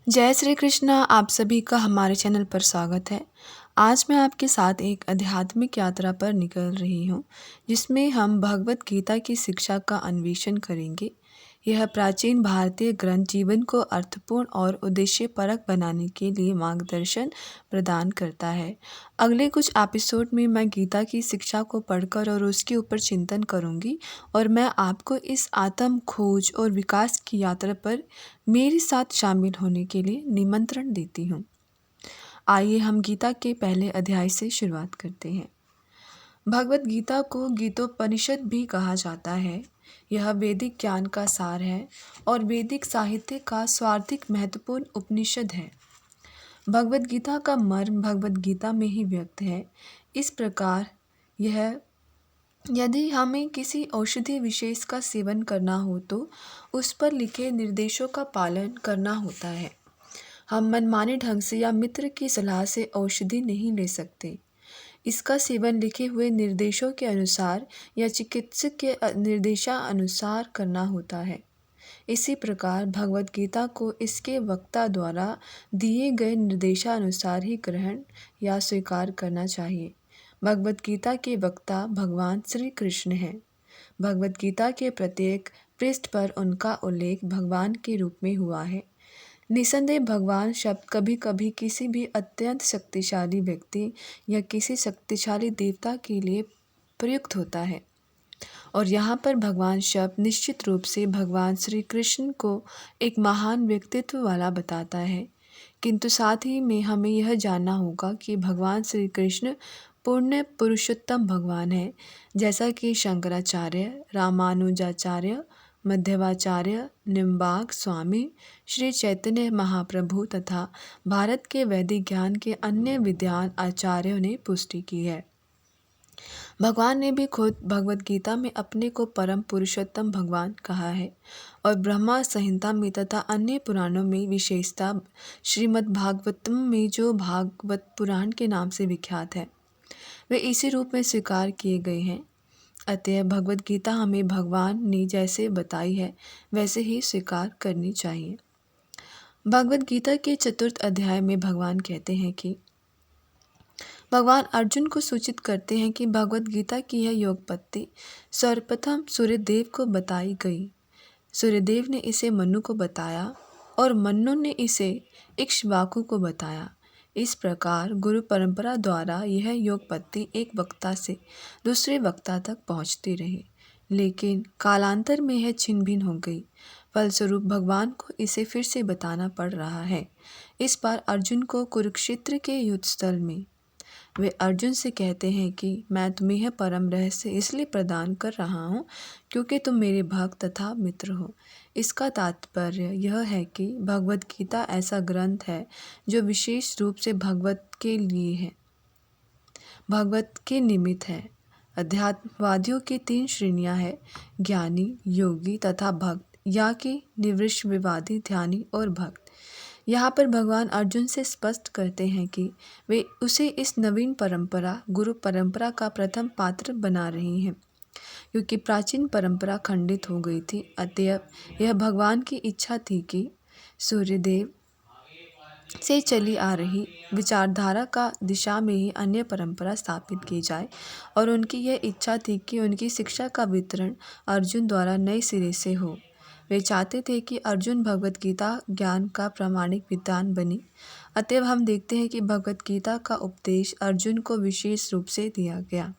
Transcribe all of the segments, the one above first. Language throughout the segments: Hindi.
जय श्री कृष्ण। आप सभी का हमारे चैनल पर स्वागत है। आज मैं आपके साथ एक आध्यात्मिक यात्रा पर निकल रही हूँ, जिसमें हम भगवत गीता की शिक्षा का अन्वेषण करेंगे। यह प्राचीन भारतीय ग्रंथ जीवन को अर्थपूर्ण और उद्देश्यपरक बनाने के लिए मार्गदर्शन प्रदान करता है। अगले कुछ एपिसोड में मैं गीता की शिक्षा को पढ़कर और उसके ऊपर चिंतन करूँगी, और मैं आपको इस आत्म खोज और विकास की यात्रा पर मेरे साथ शामिल होने के लिए निमंत्रण देती हूँ। आइए हम गीता के पहले अध्याय से शुरुआत करते हैं। भगवत गीता को गीतोपनिषद भी कहा जाता है। यह वैदिक ज्ञान का सार है और वैदिक साहित्य का सर्वाधिक महत्वपूर्ण उपनिषद है। भगवत गीता का मर्म भगवत गीता में ही व्यक्त है। इस प्रकार यह यदि हमें किसी औषधि विशेष का सेवन करना हो तो उस पर लिखे निर्देशों का पालन करना होता है। हम मनमाने ढंग से या मित्र की सलाह से औषधि नहीं ले सकते। इसका सेवन लिखे हुए निर्देशों के अनुसार या चिकित्सक के निर्देशानुसार करना होता है। इसी प्रकार भगवत गीता को इसके वक्ता द्वारा दिए गए निर्देशानुसार ही ग्रहण या स्वीकार करना चाहिए। भगवत गीता के वक्ता भगवान श्री कृष्ण हैं। भगवत गीता के प्रत्येक पृष्ठ पर उनका उल्लेख भगवान के रूप में हुआ है। निसंदेह भगवान शब्द कभी कभी किसी भी अत्यंत शक्तिशाली व्यक्ति या किसी शक्तिशाली देवता के लिए प्रयुक्त होता है, और यहाँ पर भगवान शब्द निश्चित रूप से भगवान श्री कृष्ण को एक महान व्यक्तित्व वाला बताता है। किंतु साथ ही में हमें यह जानना होगा कि भगवान श्री कृष्ण पूर्ण पुरुषोत्तम भगवान है, जैसा कि शंकराचार्य, रामानुजाचार्य, मध्वाचार्य, निम्बार्क स्वामी, श्री चैतन्य महाप्रभु तथा भारत के वैदिक ज्ञान के अन्य विद्वान आचार्यों ने पुष्टि की है। भगवान ने भी खुद भगवत गीता में अपने को परम पुरुषोत्तम भगवान कहा है, और ब्रह्मा संहिता में तथा अन्य पुराणों में, विशेषता श्रीमद् भागवतम में जो भागवत पुराण के नाम से विख्यात है, वे इसी रूप में स्वीकार किए गए हैं। अतः भगवत गीता हमें भगवान ने जैसे बताई है वैसे ही स्वीकार करनी चाहिए। भगवत गीता के चतुर्थ अध्याय में भगवान कहते हैं कि भगवान अर्जुन को सूचित करते हैं कि भगवत गीता की यह योग पत्ति सर्वप्रथम सूर्यदेव को बताई गई। सूर्यदेव ने इसे मनु को बताया और मनु ने इसे इक्ष्वाकु को बताया। इस प्रकार गुरु परंपरा द्वारा यह योग पत्ति एक वक्ता से दूसरे वक्ता तक पहुंचती रही, लेकिन कालांतर में यह छिन्न भिन्न हो गई। फलस्वरूप भगवान को इसे फिर से बताना पड़ रहा है। इस बार अर्जुन को कुरुक्षेत्र के युद्ध स्थल में वे अर्जुन से कहते हैं कि मैं तुम्हें यह परम रहस्य इसलिए प्रदान कर रहा हूँ क्योंकि तुम मेरे भक्त तथा मित्र हो। इसका तात्पर्य यह है कि भगवत गीता ऐसा ग्रंथ है जो विशेष रूप से भगवत के लिए है, भगवत के निमित्त है। अध्यात्मवादियों की 3 श्रेणियां हैं: ज्ञानी, योगी तथा भक्त, या कि निवृत्तिवादी, ध्यानी और भक्त। यहाँ पर भगवान अर्जुन से स्पष्ट करते हैं कि वे उसे इस नवीन परंपरा, गुरु परंपरा का प्रथम पात्र बना रही हैं, क्योंकि प्राचीन परंपरा खंडित हो गई थी। अतएव यह भगवान की इच्छा थी कि सूर्यदेव से चली आ रही विचारधारा का दिशा में ही अन्य परंपरा स्थापित की जाए, और उनकी यह इच्छा थी कि उनकी शिक्षा का वितरण अर्जुन द्वारा नए सिरे से हो। वे चाहते थे कि अर्जुन भगवत गीता ज्ञान का प्रामाणिक विद्वान बने। अतएव हम देखते हैं कि भगवत गीता का उपदेश अर्जुन को विशेष रूप से दिया गया,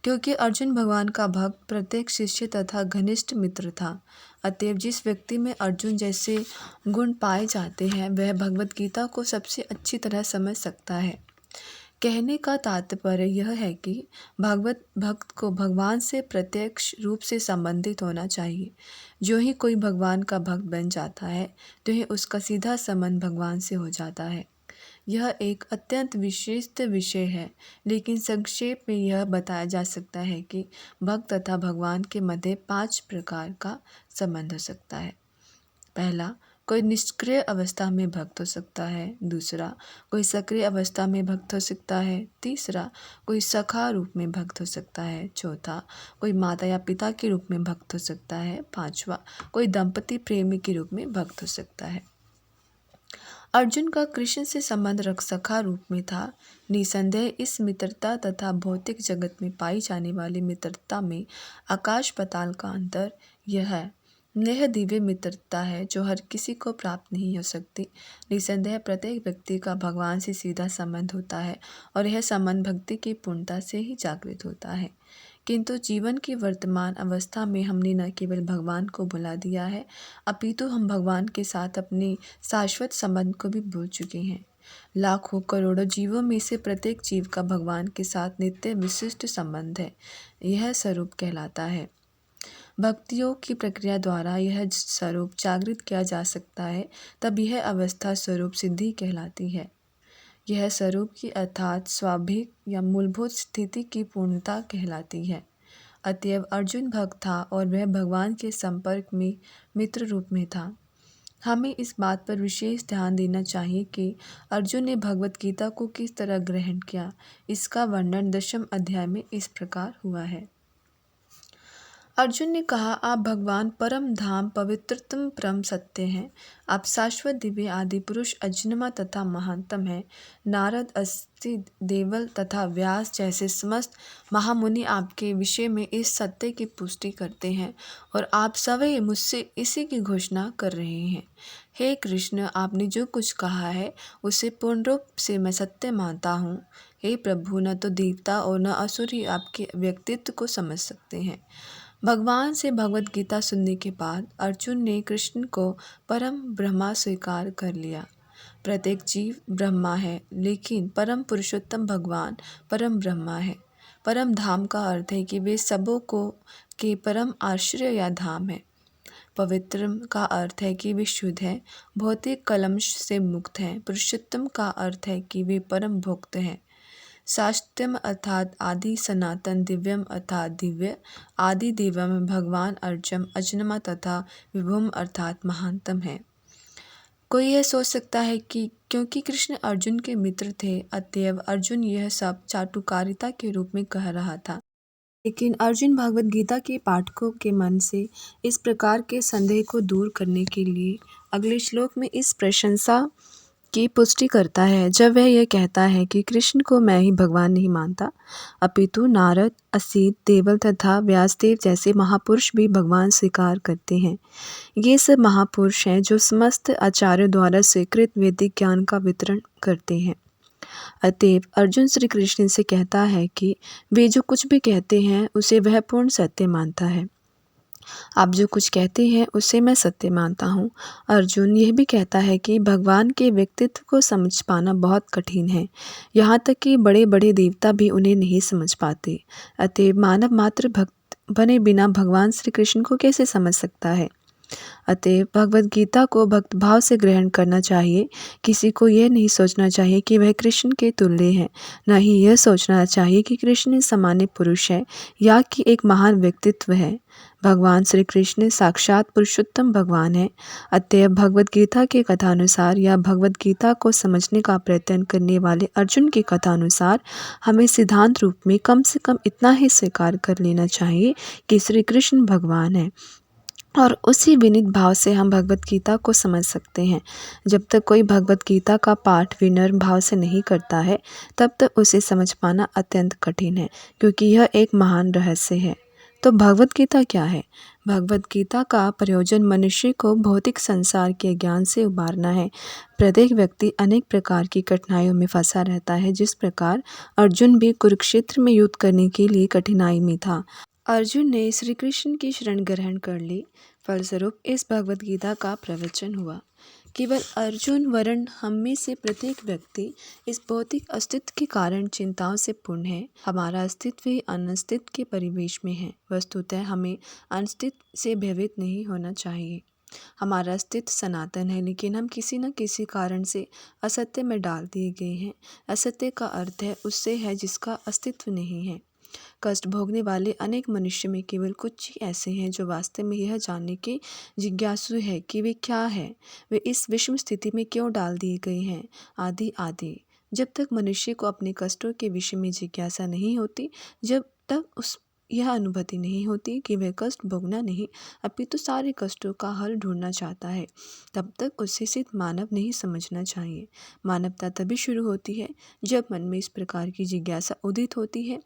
क्योंकि अर्जुन भगवान का भक्त, प्रत्येक शिष्य तथा घनिष्ठ मित्र था। अतएव जिस व्यक्ति में अर्जुन जैसे गुण पाए जाते हैं वह भगवत गीता को सबसे अच्छी तरह समझ सकता है। कहने का तात्पर्य यह है कि भागवत भक्त को भगवान से प्रत्यक्ष रूप से संबंधित होना चाहिए। जो ही कोई भगवान का भक्त बन जाता है तो ही उसका सीधा संबंध भगवान से हो जाता है। यह एक अत्यंत विशिष्ट विषय है, लेकिन संक्षेप में यह बताया जा सकता है कि भक्त तथा भगवान के मध्य 5 प्रकार का संबंध हो सकता है। पहला, कोई निष्क्रिय अवस्था में भक्त हो सकता है। दूसरा, कोई सक्रिय अवस्था में भक्त हो सकता है। तीसरा, कोई सखा रूप में भक्त हो सकता है। चौथा, कोई माता या पिता के रूप में भक्त हो सकता है। पांचवा, कोई दंपति प्रेमी के रूप में भक्त हो सकता है। अर्जुन का कृष्ण से संबंध रक्षसा रूप में था। निसंदेह इस मित्रता तथा भौतिक जगत में पाई जाने वाली मित्रता में आकाश पाताल का अंतर यह है। यह दिव्य मित्रता है जो हर किसी को प्राप्त नहीं हो सकती। निसंदेह प्रत्येक व्यक्ति का भगवान से सीधा संबंध होता है और यह संबंध भक्ति की पूर्णता से ही जागृत होता है। किंतु जीवन की वर्तमान अवस्था में हमने न केवल भगवान को भुला दिया है, अपितु हम भगवान के साथ अपने शाश्वत संबंध को भी भूल चुके हैं। लाखों करोड़ों जीवों में से प्रत्येक जीव का भगवान के साथ नित्य विशिष्ट संबंध है। यह स्वरूप कहलाता है। भक्तियों की प्रक्रिया द्वारा यह स्वरूप जागृत किया जा सकता है, तब यह अवस्था स्वरूप सिद्धि कहलाती है। यह स्वरूप की अर्थात स्वाभाविक या मूलभूत स्थिति की पूर्णता कहलाती है। अतएव अर्जुन भक्त था और वह भगवान के संपर्क में मित्र रूप में था। हमें इस बात पर विशेष ध्यान देना चाहिए कि अर्जुन ने भगवत गीता को किस तरह ग्रहण किया। इसका वर्णन 10वें अध्याय में इस प्रकार हुआ है। अर्जुन ने कहा, आप भगवान परम धाम पवित्रतम परम सत्य हैं। आप शाश्वत दिव्य आदि पुरुष अजन्मा तथा महानतम हैं। नारद, अत्रि, देवल तथा व्यास जैसे समस्त महामुनि आपके विषय में इस सत्य की पुष्टि करते हैं और आप सभी मुझसे इसी की घोषणा कर रहे हैं। हे कृष्ण, आपने जो कुछ कहा है उसे पूर्ण रूप से मैं सत्य मानता हूँ। हे प्रभु, न तो देवता और न असुर ही आपके व्यक्तित्व को समझ सकते हैं। भगवान से भगवत गीता सुनने के बाद अर्जुन ने कृष्ण को परम ब्रह्मा स्वीकार कर लिया। प्रत्येक जीव ब्रह्मा है, लेकिन परम पुरुषोत्तम भगवान परम ब्रह्मा है। परम धाम का अर्थ है कि वे सबों को के परम आश्रय या धाम है। पवित्रम का अर्थ है कि वे शुद्ध हैं, भौतिक कलंश से मुक्त हैं। पुरुषोत्तम का अर्थ है कि वे परम भोक्त हैं। शाश्वतम अर्थात आदि, सनातन, दिव्यम अर्थात दिव्य, आदि दिव्यम भगवान अर्जम अजन्मा तथा विभुम अर्थात महानतम है। कोई यह सोच सकता है कि क्योंकि कृष्ण अर्जुन के मित्र थे, अतएव अर्जुन यह सब चाटुकारिता के रूप में कह रहा था। लेकिन अर्जुन भगवत गीता के पाठकों के मन से इस प्रकार के संदेह को दूर करने के लिए अगले श्लोक में इस प्रशंसा की पुष्टि करता है, जब वह यह कहता है कि कृष्ण को मैं ही भगवान नहीं मानता, अपितु नारद, असित, देवल तथा व्यासदेव जैसे महापुरुष भी भगवान स्वीकार करते हैं। ये सब महापुरुष हैं जो समस्त आचार्यों द्वारा स्वीकृत वैदिक ज्ञान का वितरण करते हैं। अतएव अर्जुन श्री कृष्ण से कहता है कि वे जो कुछ भी कहते हैं उसे वह पूर्ण सत्य मानता है। आप जो कुछ कहते हैं उसे मैं सत्य मानता हूँ। अर्जुन यह भी कहता है कि भगवान के व्यक्तित्व को समझ पाना बहुत कठिन है, यहाँ तक कि बड़े बड़े देवता भी उन्हें नहीं समझ पाते। अतएव मानव मात्र भक्त बने बिना भगवान श्री कृष्ण को कैसे समझ सकता है। अतएव भगवत गीता को भक्त भाव से ग्रहण करना चाहिए। किसी को यह नहीं सोचना चाहिए कि वह कृष्ण के तुल्य है, न ही यह सोचना चाहिए कि कृष्ण सामान्य पुरुष है या कि एक महान व्यक्तित्व है। भगवान श्री कृष्ण साक्षात पुरुषोत्तम भगवान है। अतएव भगवत गीता के कथानुसार या भगवत गीता को समझने का प्रयत्न करने वाले अर्जुन की कथानुसार हमें सिद्धांत रूप में कम से कम इतना ही स्वीकार कर लेना चाहिए कि श्री कृष्ण भगवान है, और उसी विनीत भाव से हम भगवत गीता को समझ सकते हैं। जब तक कोई भगवत गीता का पाठ विनम्र भाव से नहीं करता है, तब तक उसे समझ पाना अत्यंत कठिन है, क्योंकि यह एक महान रहस्य है। तो भगवत गीता क्या है? भगवत गीता का प्रयोजन मनुष्य को भौतिक संसार के ज्ञान से उबारना है। प्रत्येक व्यक्ति अनेक प्रकार की कठिनाइयों में फंसा रहता है, जिस प्रकार अर्जुन भी कुरुक्षेत्र में युद्ध करने के लिए कठिनाई में था। अर्जुन ने श्री कृष्ण की शरण ग्रहण कर ली। फलस्वरूप इस भगवत गीता का प्रवचन हुआ। केवल अर्जुन वर्ण हम में से प्रत्येक व्यक्ति इस भौतिक अस्तित्व के कारण चिंताओं से पूर्ण है। हमारा अस्तित्व ही अनस्तित्व के परिवेश में है। वस्तुतः हमें अनस्तित्व से भयभीत नहीं होना चाहिए। हमारा अस्तित्व सनातन है, लेकिन हम किसी न किसी कारण से असत्य में डाल दिए गए हैं। असत्य का अर्थ है उससे है जिसका अस्तित्व नहीं है। कष्ट भोगने वाले अनेक मनुष्य में केवल कुछ ही ऐसे हैं जो वास्तव में यह जानने के जिज्ञासु है कि वे क्या है, वे इस विषम स्थिति में क्यों डाल दिए गए हैं, आदि आदि। जब तक मनुष्य को अपने कष्टों के विषय में जिज्ञासा नहीं होती, जब तक यह अनुभूति नहीं होती कि वह कष्ट भोगना नहीं अपितु सारे कष्टों का हल ढूंढना चाहता है, तब तक उसे सिर्फ मानव नहीं समझना चाहिए। मानवता तभी शुरू होती है जब मन में इस प्रकार की जिज्ञासा उदित होती है।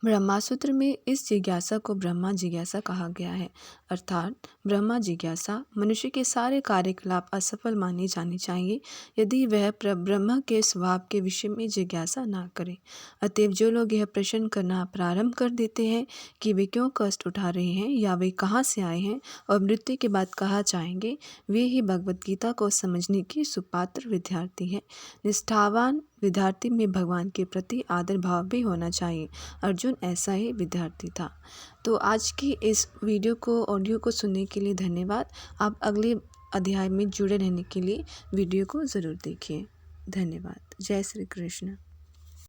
ब्रह्मासूत्र में इस जिज्ञासा को ब्रह्मा जिज्ञासा कहा गया है, अर्थात ब्रह्मा जिज्ञासा मनुष्य के सारे कार्यकलाप असफल माने जाने चाहिए यदि वह ब्रह्म के स्वभाव के विषय में जिज्ञासा ना करे। अतएव जो लोग यह प्रश्न करना प्रारंभ कर देते हैं कि वे क्यों कष्ट उठा रहे हैं या वे कहाँ से आए हैं और मृत्यु के बाद कहाँ जाएंगे, वे ही भगवत गीता को समझने के सुपात्र विद्यार्थी हैं। निष्ठावान विद्यार्थी में भगवान के प्रति आदर भाव भी होना चाहिए। अर्जुन ऐसा ही विद्यार्थी था। तो आज की इस ऑडियो को सुनने के लिए धन्यवाद। आप अगले अध्याय में जुड़े रहने के लिए वीडियो को ज़रूर देखिए। धन्यवाद। जय श्री कृष्ण।